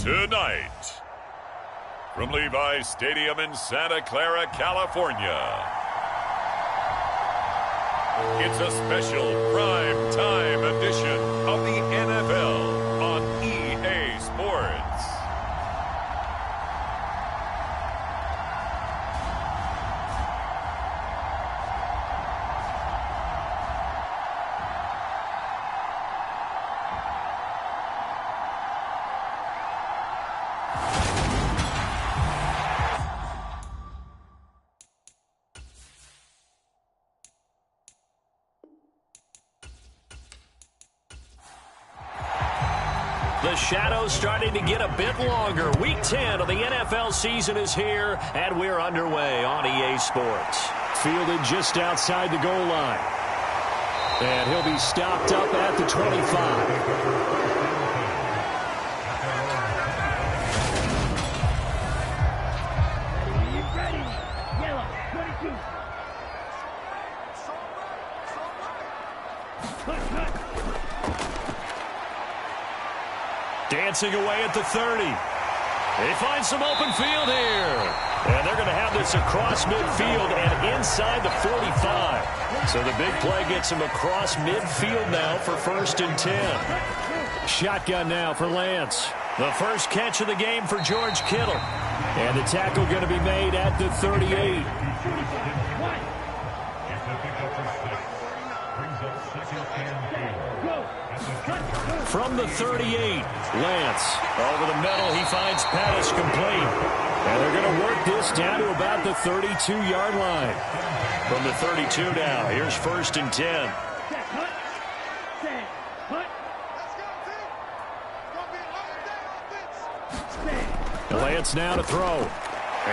Tonight, from Levi's Stadium in Santa Clara, California, it's a special prime time edition of the NFL on EA Sports. The shadow's starting to get a bit longer. Week 10 of the NFL season is here, and we're underway on EA Sports. Fielded just outside the goal line. And he'll be stopped up at the 25. Dancing away at the 30. They find some open field here. And they're going to have this across midfield and inside the 45. So the big play gets him across midfield now for 1st and 10. Shotgun now for Lance. The first catch of the game for George Kittle. And the tackle going to be made at the 38. From the 38, Lance. Over the middle, he finds Pettis complete. And they're going to work this down to about the 32-yard line. From the 32 now, here's 1st and 10. Lance now to throw.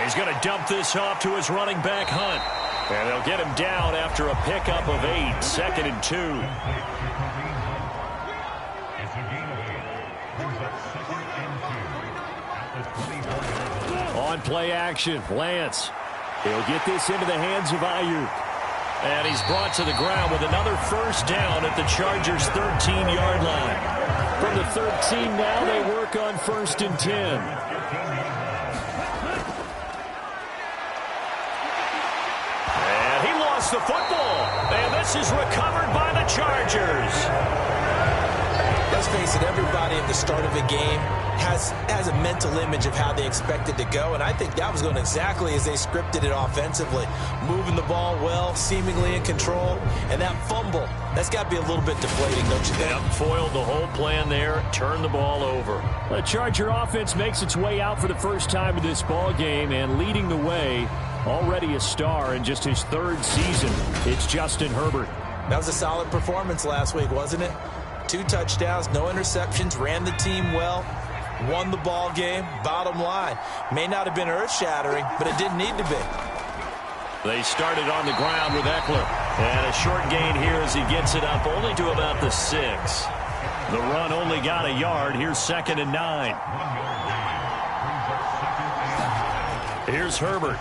He's going to dump this off to his running back, Hunt. And they'll get him down after a pickup of 8, 2nd and 2. On play action, Lance. He'll get this into the hands of Ayuk. And he's brought to the ground with another first down at the Chargers' 13-yard line. From the 13 now, they work on 1st and 10. And he lost the football. And this is recovered by the Chargers. Let's face it, everybody at the start of a game has a mental image of how they expect it to go, and I think that was going exactly as they scripted it offensively. Moving the ball well, seemingly in control, and that fumble, that's got to be a little bit deflating, don't you think? Yep, foiled the whole plan there, turned the ball over. The Charger offense makes its way out for the first time in this ball game, and leading the way, already a star in just his 3rd season, it's Justin Herbert. That was a solid performance last week, wasn't it? 2 touchdowns, no interceptions, ran the team well, won the ball game. Bottom line, may not have been earth-shattering, but it didn't need to be. They started on the ground with Eckler. And a short gain here as he gets it up only to about the 6. The run only got a yard. Here's 2nd and 9. Here's Herbert.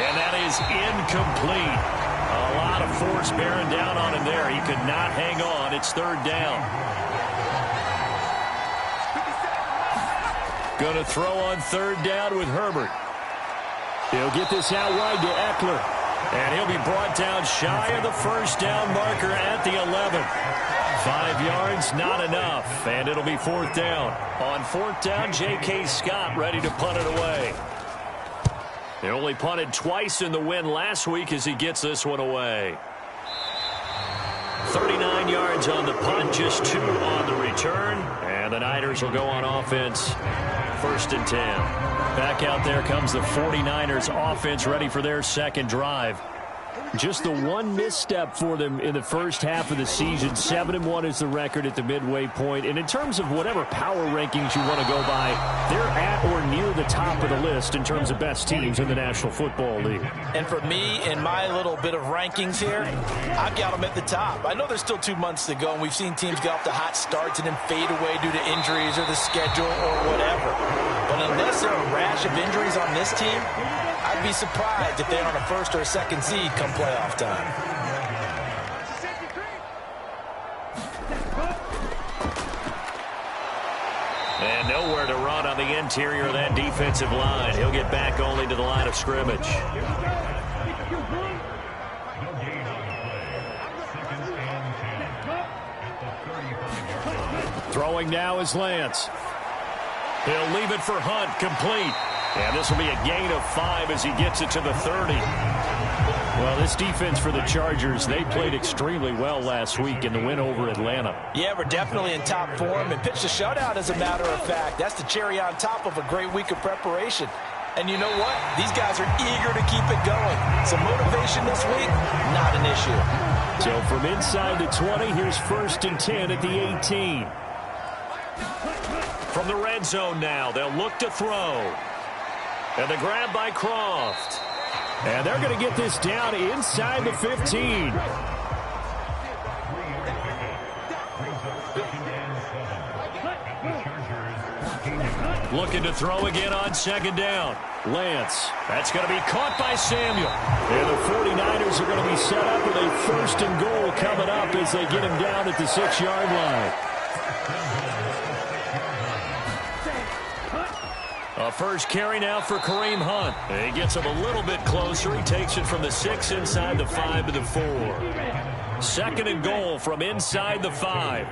And that is incomplete. A lot of force bearing down on him there. He could not hang on. It's 3rd down. Going to throw on 3rd down with Herbert. He'll get this out wide to Eckler. And he'll be brought down shy of the 1st down marker at the 11. 5 yards, not enough. And it'll be 4th down. On 4th down, J.K. Scott ready to punt it away. He only punted twice in the win last week as he gets this one away. 39 yards on the punt, just 2 on the return. And the Niners will go on offense, 1st and 10. Back out there comes the 49ers offense ready for their 2nd drive. Just the one misstep for them in the first half of the season. 7-1 is the record at the midway point. And in terms of whatever power rankings you want to go by, they're at or near the top of the list in terms of best teams in the National Football League. And for me, in my little bit of rankings here, I've got them at the top. I know there's still 2 months to go, and we've seen teams get off to hot starts and then fade away due to injuries or the schedule or whatever. But unless there are a rash of injuries on this team, I'd be surprised if they're on a 1st or a 2nd seed come playoff time. And nowhere to run on the interior of that defensive line. He'll get back only to the line of scrimmage. Throwing now is Lance. He'll leave it for Hunt, complete. And this will be a gain of 5 as he gets it to the 30. Well, this defense for the Chargers, they played extremely well last week in the win over Atlanta. Yeah, we're definitely in top form and pitched a shutout, as a matter of fact. That's the cherry on top of a great week of preparation. And you know what? These guys are eager to keep it going. Some motivation this week, not an issue. So from inside the 20, here's 1st and 10 at the 18. From the red zone now, they'll look to throw. And the grab by Croft. And they're going to get this down inside the 15. Looking to throw again on 2nd down. Lance. That's going to be caught by Samuel. And the 49ers are going to be set up with a 1st and goal coming up as they get him down at the 6-yard line. A first carry now for Kareem Hunt. He gets him a little bit closer. He takes it from the 6 inside the 5 to the 4. 2nd and goal from inside the 5.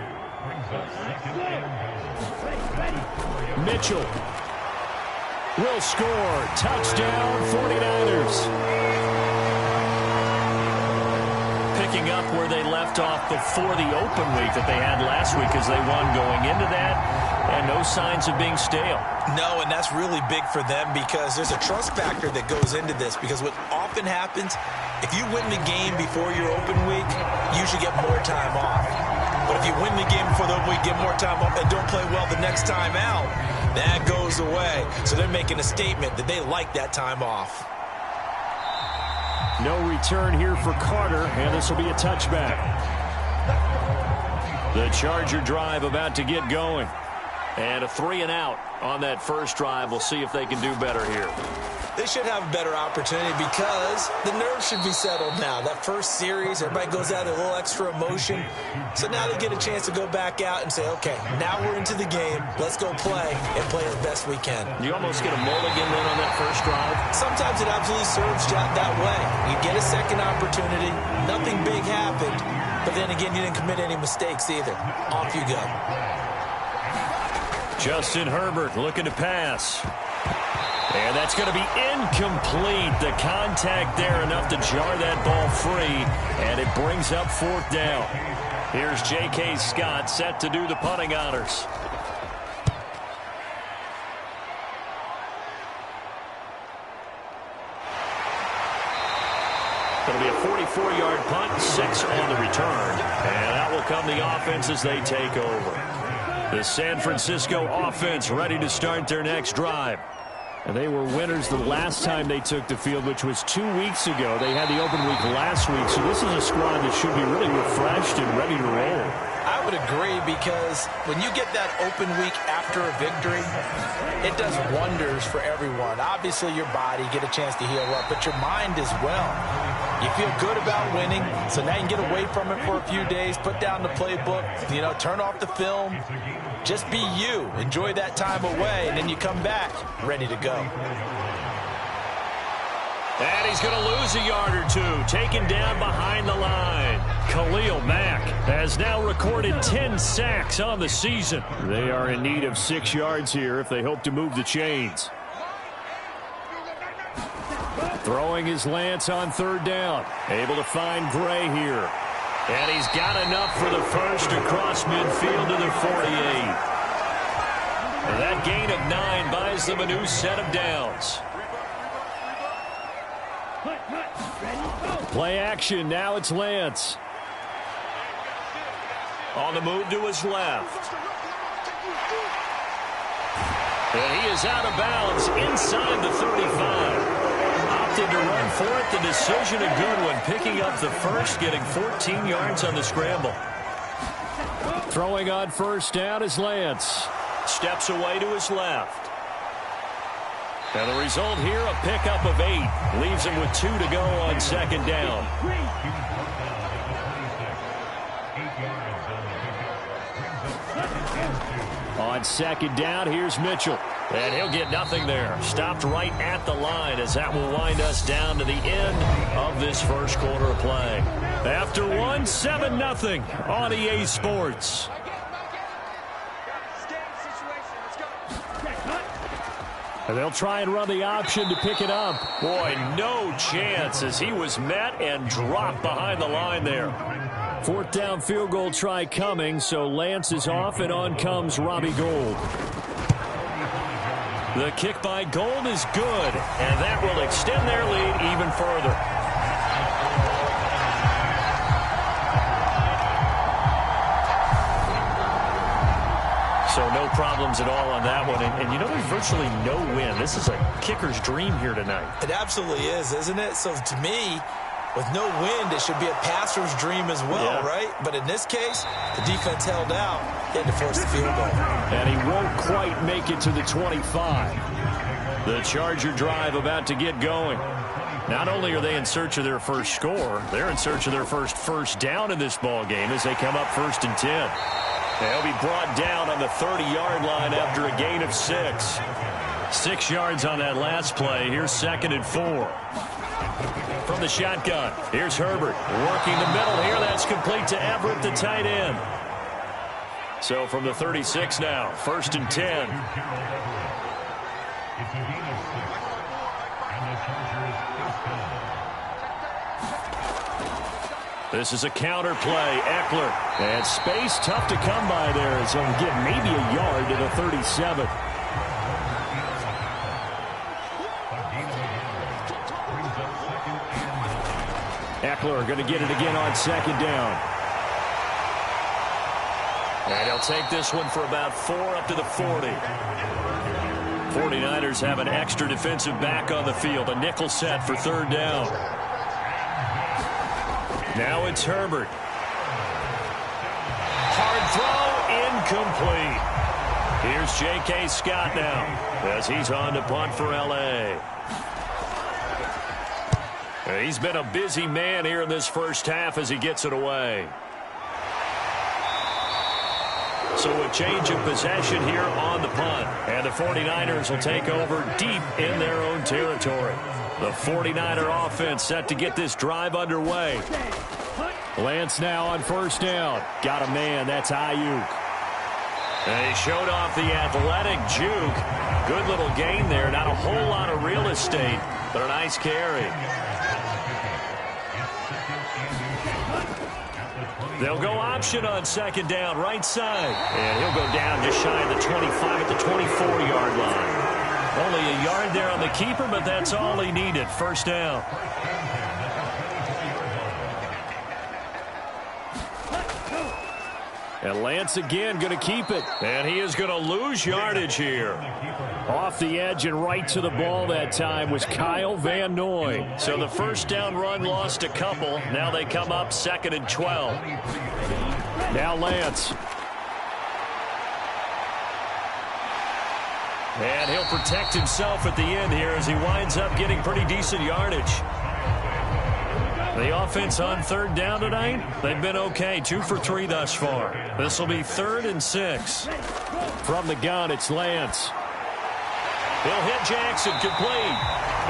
Mitchell will score. Touchdown, 49ers. Picking up where they left off before the open week that they had last week as they won going into that. And no signs of being stale. No, and that's really big for them because there's a trust factor that goes into this. Because what often happens, if you win the game before your open week, you usually get more time off. But if you win the game before the open week, get more time off, and don't play well the next time out, that goes away. So they're making a statement that they like that time off. No return here for Carter, and this will be a touchback. The Charger drive about to get going. And a 3-and-out on that first drive. We'll see if they can do better here. They should have a better opportunity because the nerves should be settled now. That first series, everybody goes out with a little extra emotion. So now they get a chance to go back out and say, okay, now we're into the game. Let's go play and play as best we can. You almost get a mulligan then on that first drive. Sometimes it absolutely serves you out that way. You get a second opportunity. Nothing big happened. But then again, you didn't commit any mistakes either. Off you go. Justin Herbert looking to pass. And that's going to be incomplete. The contact there enough to jar that ball free. And it brings up 4th down. Here's J.K. Scott set to do the punting honors. It'll be a 44-yard punt, 6 on the return. And out will come the offense as they take over. The San Francisco offense ready to start their next drive. And they were winners the last time they took the field, which was 2 weeks ago. They had the open week last week, so this is a squad that should be really refreshed and ready to roll. I would agree because when you get that open week after a victory, it does wonders for everyone. Obviously, your body, get a chance to heal up, but your mind as well. You feel good about winning, so now you can get away from it for a few days, put down the playbook, turn off the film. Just be you. Enjoy that time away, and then you come back ready to go. And he's going to lose a yard or two, taken down behind the line. Khalil Mack has now recorded 10 sacks on the season. They are in need of 6 yards here if they hope to move the chains. Throwing his Lance on 3rd down. Able to find Gray here. And he's got enough for the first across midfield to the 48. And that gain of 9 buys them a new set of downs. Play action. Now it's Lance. On the move to his left. And he is out of bounds inside the 35. Opted to run for it. The decision a good one. Picking up the first, getting 14 yards on the scramble. Throwing on 1st down is Lance. Steps away to his left. And the result here, a pickup of 8. Leaves him with 2 to go on 2nd down. On On second down, here's Mitchell. And he'll get nothing there. Stopped right at the line as that will wind us down to the end of this first quarter of play. After one, 7-0 on EA Sports. And they'll try and run the option to pick it up. Boy, no chance as he was met and dropped behind the line there. Fourth down field goal try coming, so Lance is off and on comes Robbie Gould. The kick by Gould is good, and that will extend their lead even further. So no problems at all on that one. And you know, there's virtually no win. This is a kicker's dream here tonight. It absolutely is, isn't it? So to me, with no wind, it should be a passer's dream as well, right? But in this case, the defense held out. He had to force the field goal. And he won't quite make it to the 25. The Charger drive about to get going. Not only are they in search of their first score, they're in search of their first down in this ball game as they come up 1st and 10. They'll be brought down on the 30-yard line after a gain of 6. 6 yards on that last play. Here's 2nd and 4. From the shotgun, here's Herbert. Working the middle here. That's complete to Everett, the tight end. So from the 36 now, 1st and 10. This is a counter play. Eckler. And space tough to come by there as he'll get maybe a yard to the 37. Eckler going to get it again on 2nd down. And he'll take this one for about 4 up to the 40. 49ers have an extra defensive back on the field. A nickel set for 3rd down. Now it's Herbert. Hard throw, incomplete. Here's J.K. Scott now as he's on to punt for L.A. He's been a busy man here in this first half as he gets it away. So a change of possession here on the punt. And the 49ers will take over deep in their own territory. The 49er offense set to get this drive underway. Lance now on 1st down. Got a man. That's Ayuk. And he showed off the athletic juke. Good little gain there. Not a whole lot of real estate, but a nice carry. They'll go option on 2nd down, right side. And he'll go down just shy of the 25 at the 24-yard line. Only a yard there on the keeper, but that's all he needed. 1st down. And Lance again going to keep it. And he is going to lose yardage here. Off the edge and right to the ball that time was Kyle Van Noy. So the 1st down run lost a couple. Now they come up 2nd and 12. Now Lance. And he'll protect himself at the end here as he winds up getting pretty decent yardage. The offense on 3rd down tonight, they've been okay. 2 for 3 thus far. This will be 3rd and 6. From the gun, it's Lance. He'll hit Jackson, complete.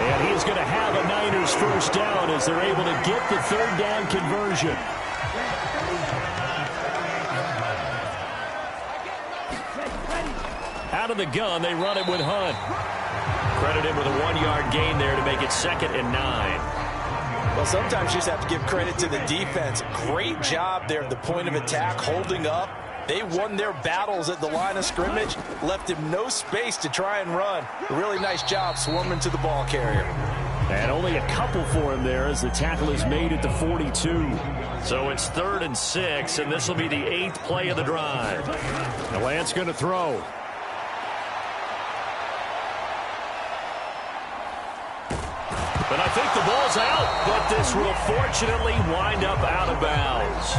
And he's going to have a Niners 1st down as they're able to get the 3rd down conversion. Out of the gun, they run it with Hunt. Credit him with a 1-yard gain there to make it 2nd and 9. Well, sometimes you just have to give credit to the defense. Great job there at the point of attack, holding up. They won their battles at the line of scrimmage, left him no space to try and run. A really nice job swarming to the ball carrier. And only a couple for him there as the tackle is made at the 42. So it's 3rd and 6, and this will be the 8th play of the drive. Now Lance going to throw. But I think the ball's out, but this will fortunately wind up out of bounds.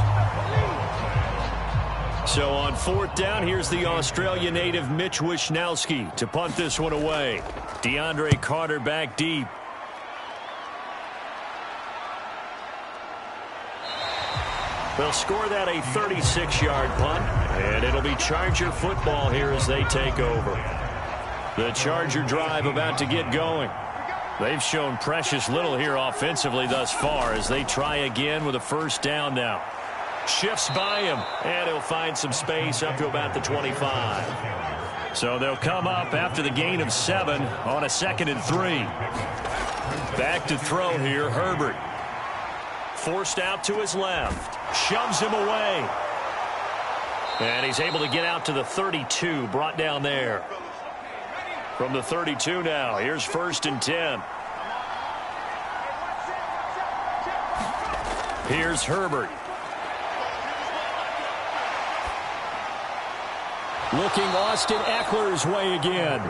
So on 4th down, here's the Australia native Mitch Wishnowsky to punt this one away. DeAndre Carter back deep. They'll score that a 36-yard punt, and it'll be Charger football here as they take over. The Charger drive about to get going. They've shown precious little here offensively thus far as they try again with a first down now. Shifts by him, and he'll find some space up to about the 25. So they'll come up after the gain of 7 on a 2nd and 3. Back to throw here, Herbert. Forced out to his left. Shoves him away. And he's able to get out to the 32, brought down there. From the 32 now, here's 1st and 10. Here's Herbert. Looking Austin Eckler's way again.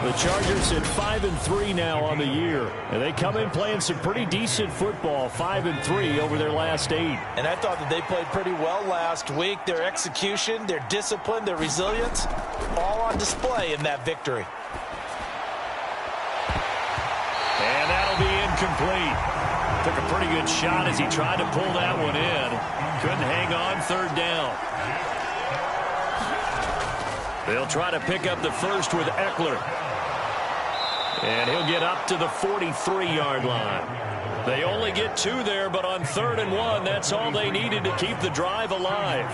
The Chargers at 5-3 now on the year. And they come in playing some pretty decent football, 5-3 over their last 8. And I thought that they played pretty well last week. Their execution, their discipline, their resilience, all on display in that victory. And that'll be incomplete. Took a pretty good shot as he tried to pull that one in. Couldn't hang on, 3rd down. They'll try to pick up the first with Eckler. And he'll get up to the 43-yard line. They only get 2 there, but on 3rd and 1, that's all they needed to keep the drive alive.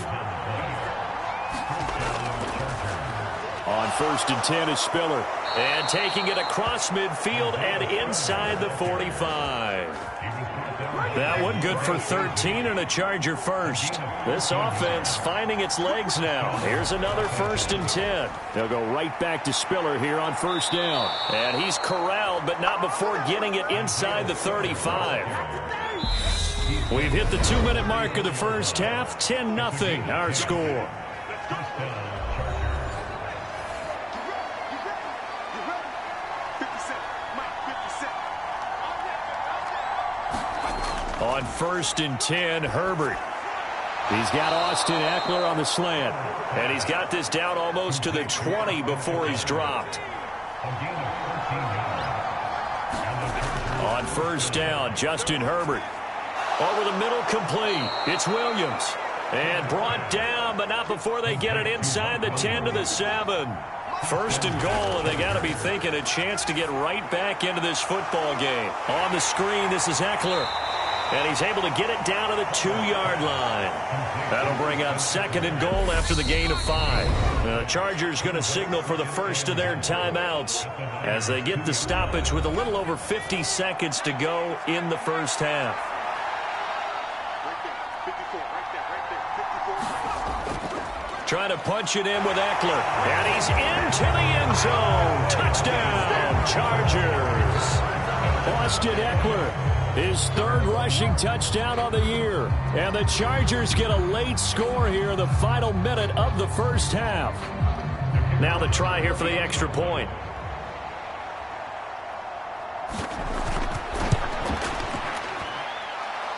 On 1st and 10 is Spiller. And taking it across midfield and inside the 45. That one good for 13 and a Charger first. This offense finding its legs now. Here's another 1st and 10. They'll go right back to Spiller here on 1st down. And he's corralled, but not before getting it inside the 35. We've hit the 2-minute mark of the first half. 10-0 our score. On 1st and 10, Herbert. He's got Austin Eckler on the slant. And he's got this down almost to the 20 before he's dropped. On 1st down, Justin Herbert. Over the middle, complete. It's Williams. And brought down, but not before they get it inside the 10 to the 7. 1st and goal, and they got to be thinking a chance to get right back into this football game. On the screen, this is Eckler. And he's able to get it down to the 2-yard line. That'll bring up 2nd and goal after the gain of 5. The Chargers going to signal for the first of their timeouts as they get the stoppage with a little over 50 seconds to go in the first half. Trying to punch it in with Eckler. And he's into the end zone. Touchdown, Chargers. Austin Eckler, his 3rd rushing touchdown on the year. And the Chargers get a late score here in the final minute of the first half. Now the try here for the extra point.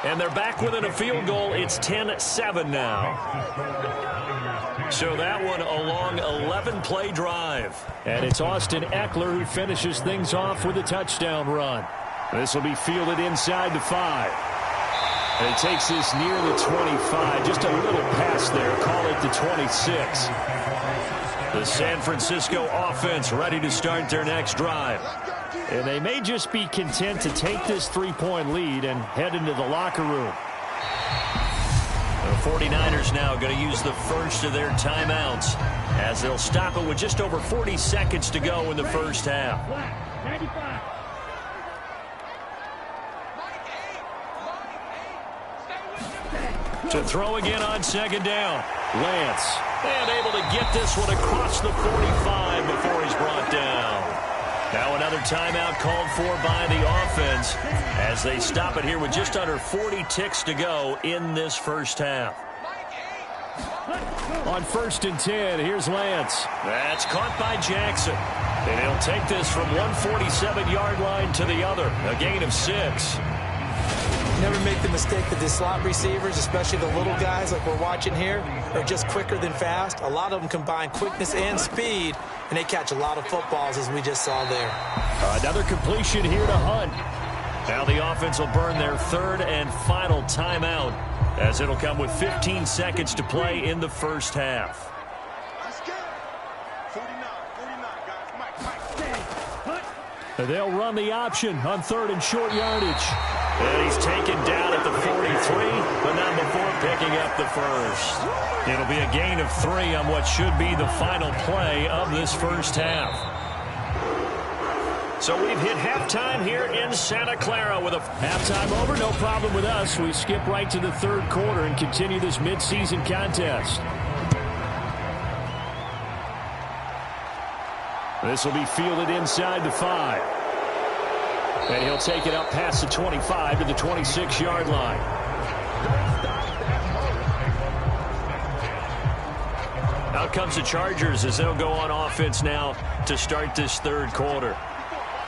And they're back within a field goal. It's 10-7 now. So that one a long 11-play drive. And it's Austin Eckler who finishes things off with a touchdown run. This will be fielded inside the 5. And it takes this near the 25. Just a little pass there. Call it the 26. The San Francisco offense ready to start their next drive. And they may just be content to take this 3-point lead and head into the locker room. The 49ers now going to use the first of their timeouts as they'll stop it with just over 40 seconds to go in the first half. To throw again on 2nd down. Lance. And able to get this one across the 45 before he's brought down. Now another timeout called for by the offense as they stop it here with just under 40 ticks to go in this first half. On 1st and 10, here's Lance. That's caught by Jackson. And he'll take this from 147-yard line to the other. A gain of 6. Never make the mistake that the slot receivers, especially the little guys like we're watching here, are just quicker than fast. A lot of them combine quickness and speed, and they catch a lot of footballs, as we just saw there. Another completion here to Hunt. Now the offense will burn their third and final timeout, as it'll come with 15 seconds to play in the first half. They'll run the option on third and short yardage. And he's taken down at the 43, but not before picking up the first. It'll be a gain of 3 on what should be the final play of this first half. So we've hit halftime here in Santa Clara with a halftime over. No problem with us. We skip right to the third quarter and continue this midseason contest. This will be fielded inside the 5. And he'll take it up past the 25 to the 26-yard line. Out comes the Chargers as they'll go on offense now to start this third quarter.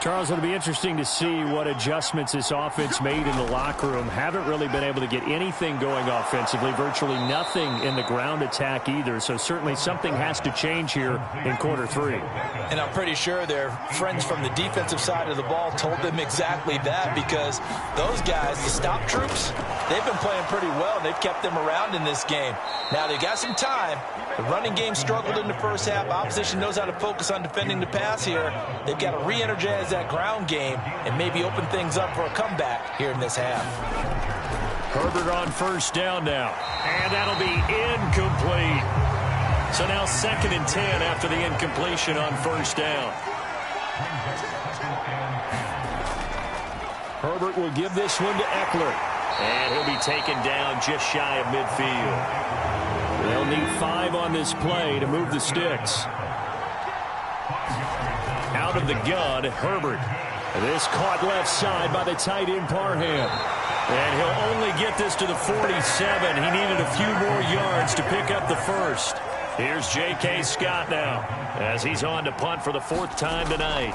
Charles, it'll be interesting to see what adjustments this offense made in the locker room. Haven't really been able to get anything going offensively, virtually nothing in the ground attack either. So certainly something has to change here in quarter 3. And I'm pretty sure their friends from the defensive side of the ball told them exactly that, because those guys, the stop troops, they've been playing pretty well. They've kept them around in this game. Now they got some time. The running game struggled in the first half. Opposition knows how to focus on defending the pass here. They've got to re-energize that ground game and maybe open things up for a comeback here in this half. Herbert on first down now. And that'll be incomplete. So now 2nd and 10 after the incompletion on first down. Herbert will give this one to Eckler. And he'll be taken down just shy of midfield. They'll need 5 on this play to move the sticks. Out of the gun, Herbert. This caught left side by the tight end Parham. And he'll only get this to the 47. He needed a few more yards to pick up the first. Here's J.K. Scott now as he's on to punt for the 4th time tonight.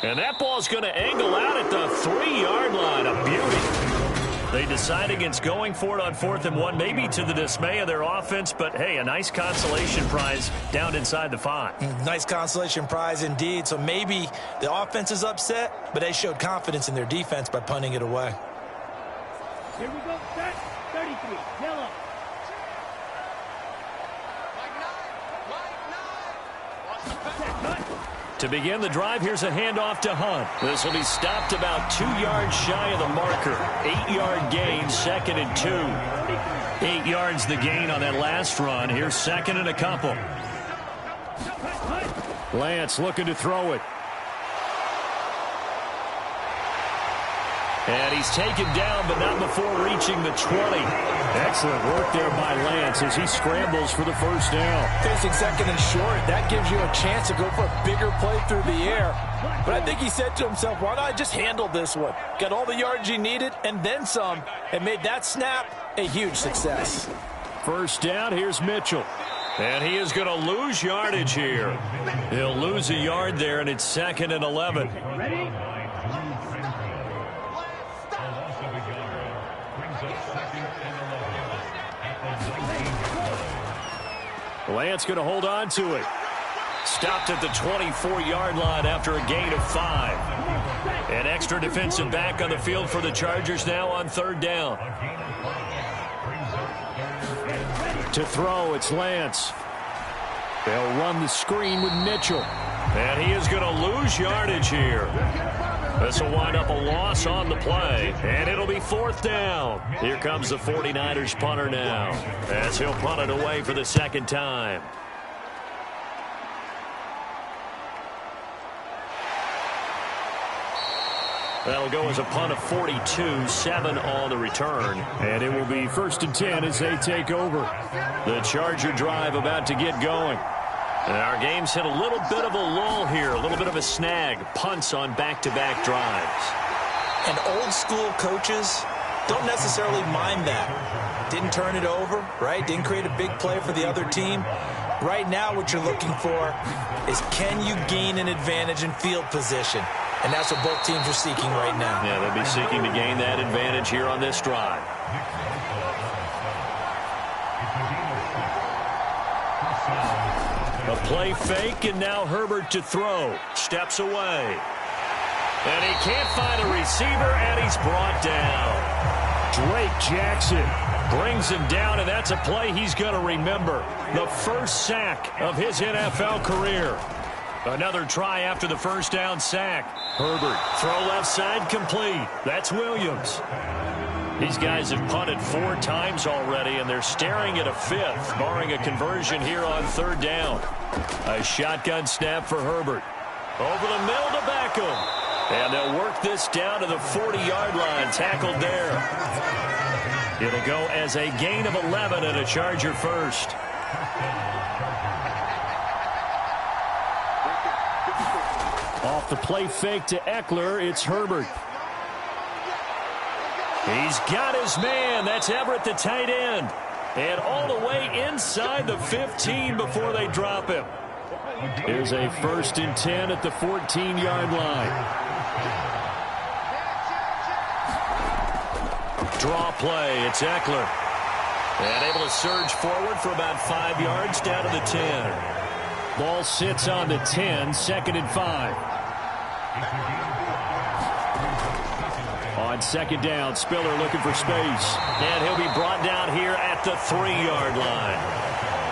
And that ball's going to angle out at the 3-yard line. A beauty. They decide against going for it on 4th and 1, maybe to the dismay of their offense, but hey, a nice consolation prize down inside the 5. Nice consolation prize indeed. So maybe the offense is upset, but they showed confidence in their defense by punting it away. Here we go, set, 33, yellow. To begin the drive, here's a handoff to Hunt. This will be stopped about 2 yards shy of the marker. 8-yard gain, 2nd and 2. 8 yards the gain on that last run. Here's 2nd and a couple. Lance looking to throw it. And he's taken down, but not before reaching the 20. Excellent work there by Lance as he scrambles for the first down. Facing 2nd and short, that gives you a chance to go for a bigger play through the air. But I think he said to himself, why not I just handle this one? Got all the yards he needed and then some, and made that snap a huge success. First down, here's Mitchell. And he is going to lose yardage here. He'll lose a yard there, and it's 2nd and 11. Ready? Lance going to hold on to it. Stopped at the 24-yard line after a gain of 5. An extra defensive back on the field for the Chargers now on 3rd down. To throw, it's Lance. They'll run the screen with Mitchell. And he is going to lose yardage here. This will wind up a loss on the play, and it'll be 4th down. Here comes the 49ers punter now, as he'll punt it away for the 2nd time. That'll go as a punt of 42, 7 on the return. And it will be 1st and 10 as they take over. The Charger drive about to get going. And our game's hit a little bit of a lull here, a little bit of a snag. Punts on back-to-back drives. And old-school coaches don't necessarily mind that. Didn't turn it over, right? Didn't create a big play for the other team. Right now what you're looking for is, can you gain an advantage in field position? And that's what both teams are seeking right now. Yeah, they'll be seeking to gain that advantage here on this drive. A play fake, and now Herbert to throw. Steps away. And he can't find a receiver, and he's brought down. Drake Jackson brings him down, and that's a play he's going to remember. The first sack of his NFL career. Another try after the first down sack. Herbert, throw left side, complete. That's Williams. These guys have punted 4 times already, and they're staring at a 5th, barring a conversion here on 3rd down. A shotgun snap for Herbert. Over the middle to Beckham. And they'll work this down to the 40-yard line, tackled there. It'll go as a gain of 11 and a Charger first. Off the play fake to Eckler, it's Herbert. He's got his man. That's Everett, the tight end. And all the way inside the 15 before they drop him. Here's a 1st and 10 at the 14-yard line. Draw play. It's Eckler. And able to surge forward for about 5 yards down to the 10. Ball sits on the 10, 2nd and 5. On 2nd down, Spiller looking for space. And he'll be brought down here at the 3-yard line.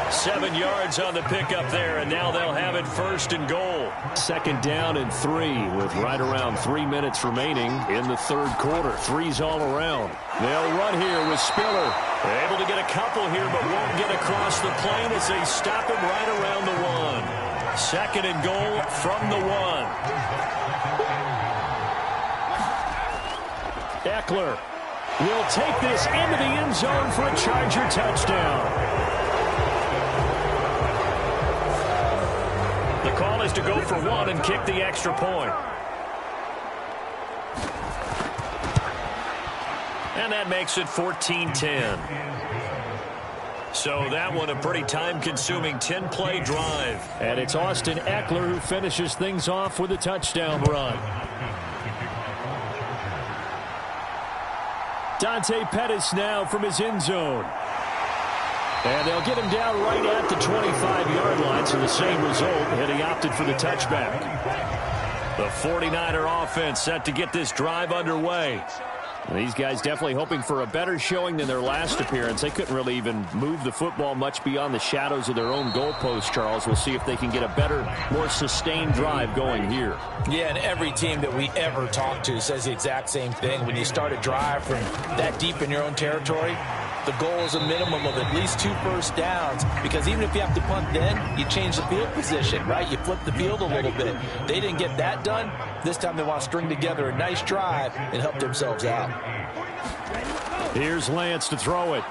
7 yards on the pickup there, and now they'll have it 1st and goal. 2nd down and 3 with right around 3 minutes remaining in the 3rd quarter. 3's all around. They'll run here with Spiller. They're able to get a couple here, but won't get across the plane as they stop him right around the 1. 2nd and goal from the 1. Eckler will take this into the end zone for a Charger touchdown. The call is to go for 1 and kick the extra point. And that makes it 14-10. So that one a pretty time-consuming 10-play drive. And it's Austin Eckler who finishes things off with a touchdown run. Dante Pettis now from his end zone. And they'll get him down right at the 25-yard line, so the same result, and he opted for the touchback. The 49er offense set to get this drive underway. And these guys definitely hoping for a better showing than their last appearance. They couldn't really even move the football much beyond the shadows of their own goalpost, Charles. We'll see if they can get a better, more sustained drive going here. Yeah, and every team that we ever talk to says the exact same thing. When you start a drive from that deep in your own territory, the goal is a minimum of at least 2 first downs, because even if you have to punt then, you change the field position, right? You flip the field a little bit. They didn't get that done. This time they want to string together a nice drive and help themselves out. Here's Lance to throw it.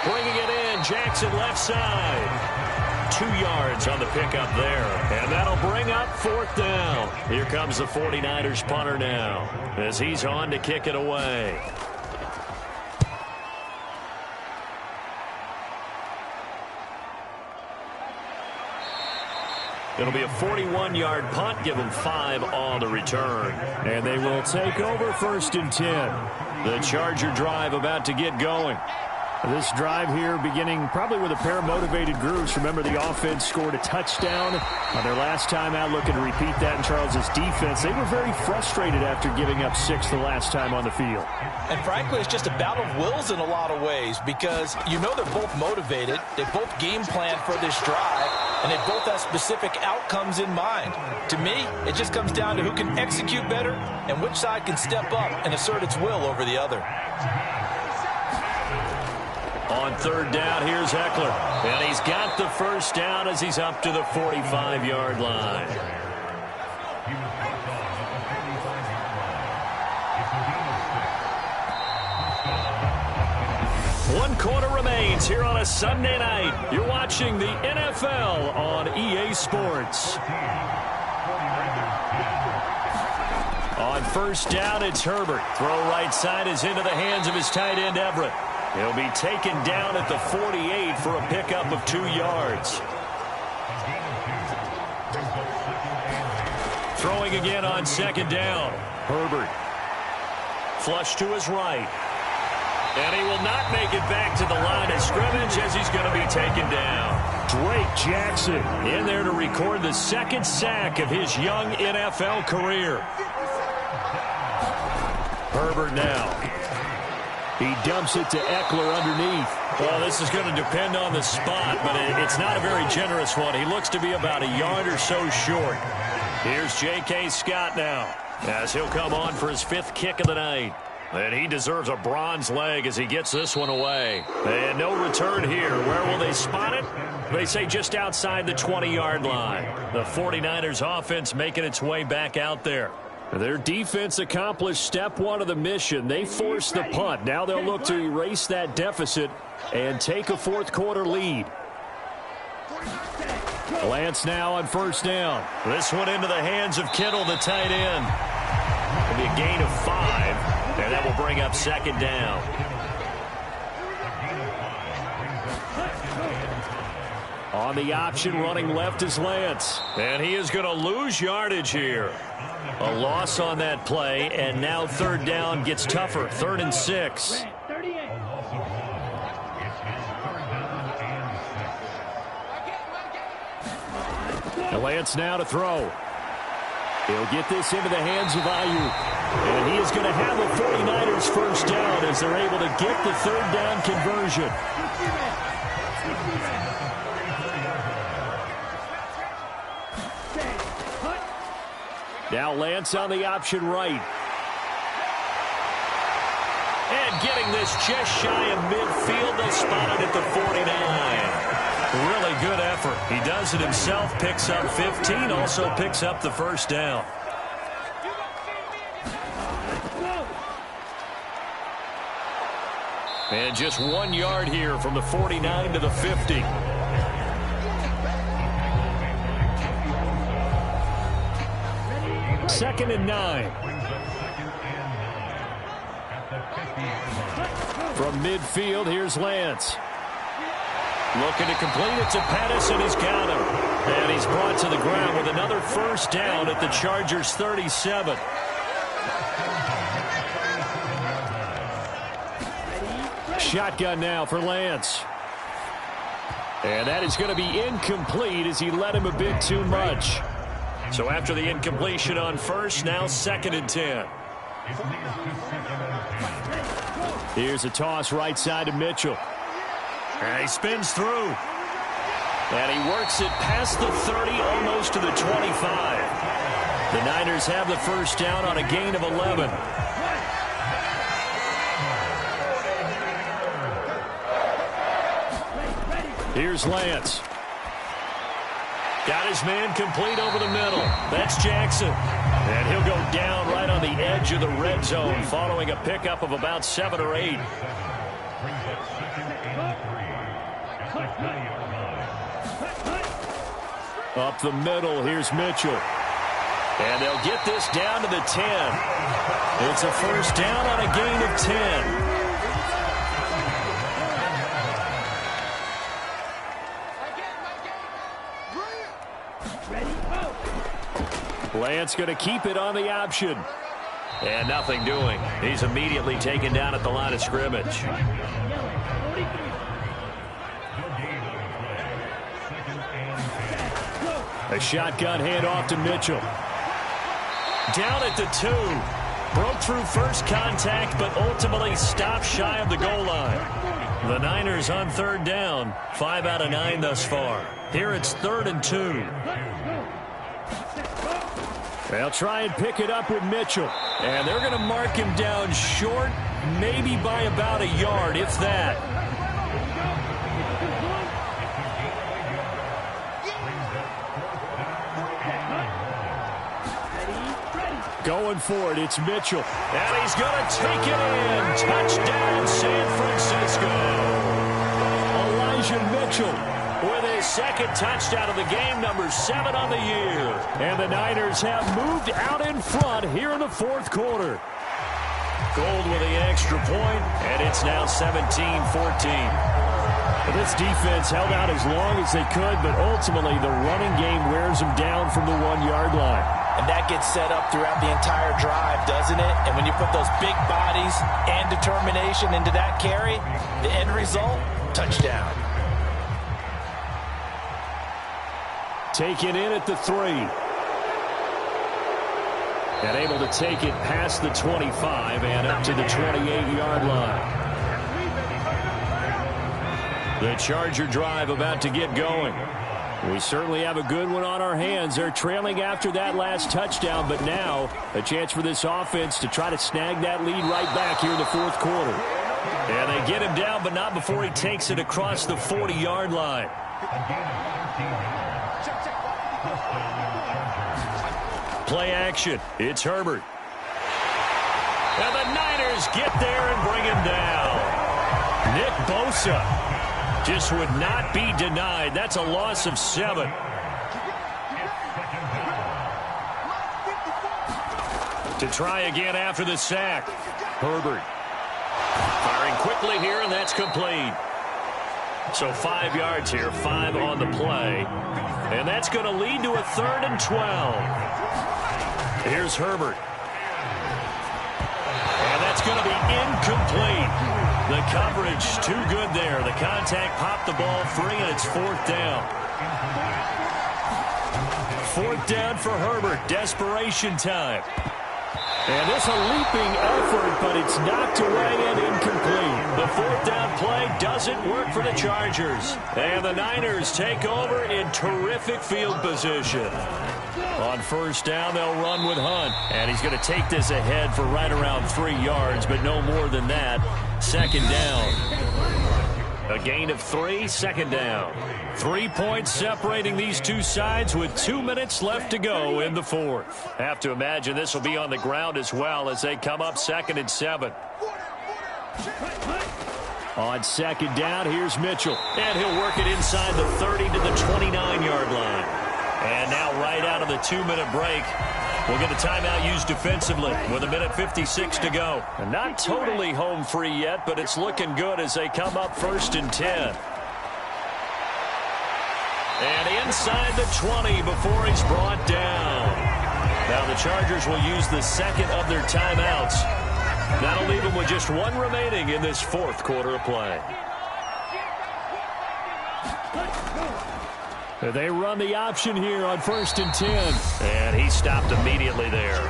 Bringing it in, Jackson left side. 2 yards on the pickup there. And that'll bring up 4th down. Here comes the 49ers punter now as he's on to kick it away. It'll be a 41-yard punt, give them 5 on the return. And they will take over 1st and 10. The Charger drive about to get going. This drive here beginning probably with a pair of motivated groups. Remember, the offense scored a touchdown on their last time out, looking to repeat that in Charles's defense. They were very frustrated after giving up 6 the last time on the field. And frankly, it's just a battle of wills in a lot of ways, because you know they're both motivated. They both game plan for this drive, and they both have specific outcomes in mind. To me, it just comes down to who can execute better and which side can step up and assert its will over the other. On 3rd down, here's Eckler. And he's got the 1st down as he's up to the 45-yard line. One quarter remains here on a Sunday night. You're watching the NFL on EA Sports. On 1st down, it's Herbert. Throw right side is into the hands of his tight end, Everett. He'll be taken down at the 48 for a pickup of 2 yards. Throwing again on 2nd down. Herbert. Flush to his right. And he will not make it back to the line of scrimmage as he's going to be taken down. Drake Jackson in there to record the second sack of his young NFL career. Herbert now. He dumps it to Eckler underneath. Well, this is going to depend on the spot, but it's not a very generous one. He looks to be about a yard or so short. Here's J.K. Scott now, as he'll come on for his 5th kick of the night. And he deserves a bronze leg as he gets this one away. And no return here. Where will they spot it? They say just outside the 20-yard line. The 49ers offense making its way back out there. Their defense accomplished step 1 of the mission. They forced the punt. Now they'll look to erase that deficit and take a 4th quarter lead. Lance now on 1st down. This one into the hands of Kittle, the tight end. It'll be a gain of 5. And that will bring up 2nd down. On the option, running left is Lance. And he is going to lose yardage here. A loss on that play, and now 3rd down gets tougher. 3rd and 6. Lance now to throw. He'll get this into the hands of Ayuk. And he is going to have the 49ers 1st down as they're able to get the 3rd down conversion. Now Lance on the option right. And getting this just shy of midfield, they'll spot it at the 49. Really good effort. He does it himself, picks up 15, also picks up the 1st down. And just 1 yard here from the 49 to the 50. Second and 9. From midfield, here's Lance. Looking to complete it to Pettis, and he's got him. And he's brought to the ground with another 1st down at the Chargers' 37. Shotgun now for Lance. And that is going to be incomplete as he led him a bit too much. So after the incompletion on 1st, now 2nd and 10. Here's a toss right side to Mitchell. And he spins through. And he works it past the 30, almost to the 25. The Niners have the 1st down on a gain of 11. Here's Lance. Got his man complete over the middle. That's Jackson. And he'll go down right on the edge of the red zone following a pickup of about 7 or 8. Up the middle, here's Mitchell. And they'll get this down to the 10. It's a 1st down on a gain of 10. Lance going to keep it on the option. And nothing doing. He's immediately taken down at the line of scrimmage. A shotgun handoff to Mitchell. Down at the 2. Broke through first contact, but ultimately stopped shy of the goal line. The Niners on 3rd down. 5 out of 9 thus far. Here it's 3rd and 2. They'll try and pick it up with Mitchell. And they're going to mark him down short, maybe by about a yard, if that. Going for it, it's Mitchell. And he's going to take it in. Touchdown, San Francisco. Elijah Mitchell with his 2nd touchdown of the game, number 7 on the year. And the Niners have moved out in front here in the 4th quarter. Gold with the extra point, and it's now 17-14. This defense held out as long as they could, but ultimately the running game wears them down from the 1-yard line. And that gets set up throughout the entire drive, doesn't it? And when you put those big bodies and determination into that carry, the end result, touchdown. Taken in at the 3. And able to take it past the 25 and up to the 28-yard line. The Charger drive about to get going. We certainly have a good one on our hands. They're trailing after that last touchdown, but now a chance for this offense to try to snag that lead right back here in the fourth quarter. And they get him down, but not before he takes it across the 40-yard line. Play action. It's Herbert. And the Niners get there and bring him down. Nick Bosa just would not be denied. That's a loss of 7. To try again after the sack. Herbert. Firing quickly here, and that's complete. So 5 yards here, 5 on the play. And that's going to lead to a 3rd and 12. Here's Herbert. And that's going to be incomplete. The coverage too good there. The contact popped the ball free, and it's 4th down. 4th down for Herbert. Desperation time. And this a leaping effort, but it's knocked away and incomplete. The 4th down play doesn't work for the Chargers. And the Niners take over in terrific field position. On 1st down, they'll run with Hunt. And he's going to take this ahead for right around 3 yards, but no more than that. 2nd down. A gain of 3, 2nd down. 3 points separating these two sides with 2 minutes left to go in the 4th. Have to imagine this will be on the ground as well as they come up 2nd and 7. On 2nd down, here's Mitchell. And he'll work it inside the 30 to the 29-yard line. And now right out of the 2-minute break, we'll get a timeout used defensively with 1:56 to go. And not totally home free yet, but it's looking good as they come up 1st and 10. And inside the 20 before he's brought down. Now the Chargers will use the 2nd of their timeouts. That'll leave them with just 1 remaining in this 4th quarter of play. They run the option here on 1st and 10. And he stopped immediately there.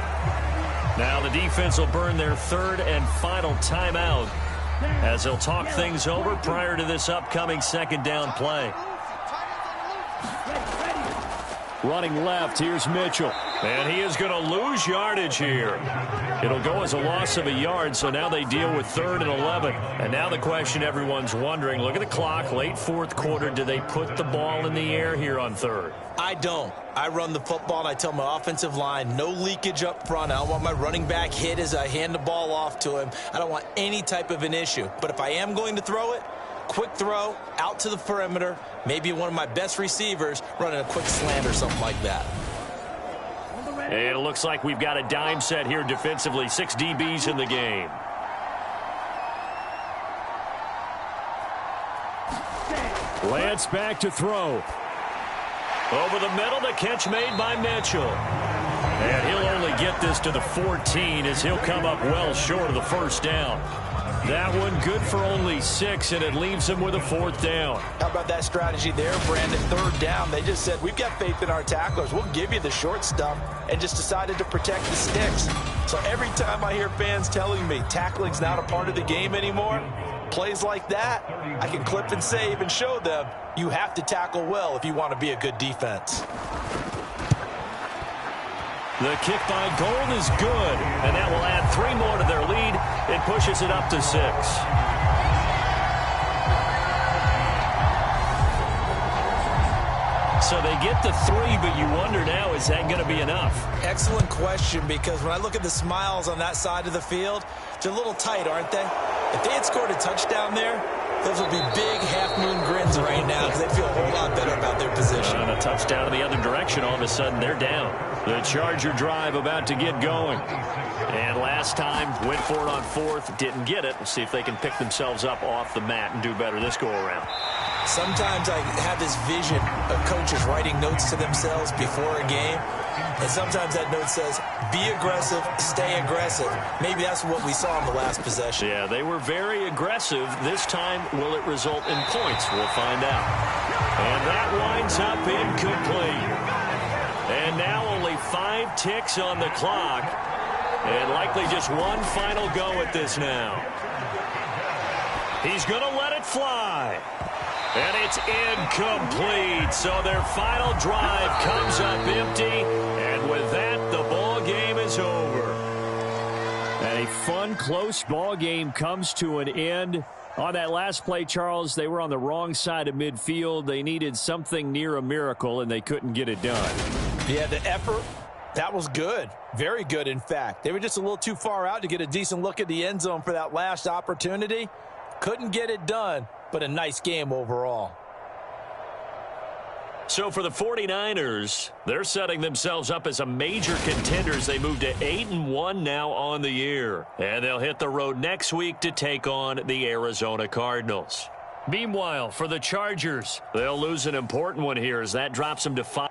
Now the defense will burn their 3rd and final timeout as they'll talk things over prior to this upcoming 2nd down play. Running left, here's Mitchell. And he is going to lose yardage here. It'll go as a loss of a yard, so now they deal with 3rd and 11. And now the question everyone's wondering, look at the clock, late 4th quarter, do they put the ball in the air here on 3rd? I don't. I run the football, and I tell my offensive line, no leakage up front. I don't want my running back hit as I hand the ball off to him. I don't want any type of an issue. But if I am going to throw it, quick throw, out to the perimeter, maybe one of my best receivers running a quick slant or something like that. And it looks like we've got a dime set here defensively. 6 DBs in the game. Lance back to throw. Over the middle, the catch made by Mitchell. And he'll only get this to the 14 as he'll come up well short of the 1st down. That one good for only 6, and it leaves him with a 4th down. How about that strategy there, Brandon? 3rd down, they just said, we've got faith in our tacklers. We'll give you the short stuff, and just decided to protect the sticks. So every time I hear fans telling me tackling's not a part of the game anymore, plays like that, I can clip and save and show them you have to tackle well if you want to be a good defense. The kick by Gold is good, and that will add 3 more to their lead. It pushes it up to 6. So they get the 3, but you wonder now, is that going to be enough? Excellent question, because when I look at the smiles on that side of the field, they're a little tight, aren't they? If they had scored a touchdown there, those would be big half-moon grins right now because they feel a whole lot better about their position. And a touchdown in the other direction, all of a sudden they're down. The Charger drive about to get going. And last time, went for it on 4th, didn't get it. We'll see if they can pick themselves up off the mat and do better this go-around. Sometimes I have this vision of coaches writing notes to themselves before a game. And sometimes that note says, be aggressive, stay aggressive. Maybe that's what we saw in the last possession. Yeah, they were very aggressive. This time, will it result in points? We'll find out. And that winds up incomplete. And now only 5 ticks on the clock. And likely just one final go at this now. He's going to let it fly. And it's incomplete. So their final drive comes up empty. And with that, the ball game is over. And a fun, close ball game comes to an end. On that last play, Charles, they were on the wrong side of midfield. They needed something near a miracle, and they couldn't get it done. Yeah, the effort, that was good. Very good, in fact. They were just a little too far out to get a decent look at the end zone for that last opportunity. Couldn't get it done, but a nice game overall. So for the 49ers, they're setting themselves up as a major contender as they move to 8-1 now on the year. And they'll hit the road next week to take on the Arizona Cardinals. Meanwhile, for the Chargers, they'll lose an important one here as that drops them to 5.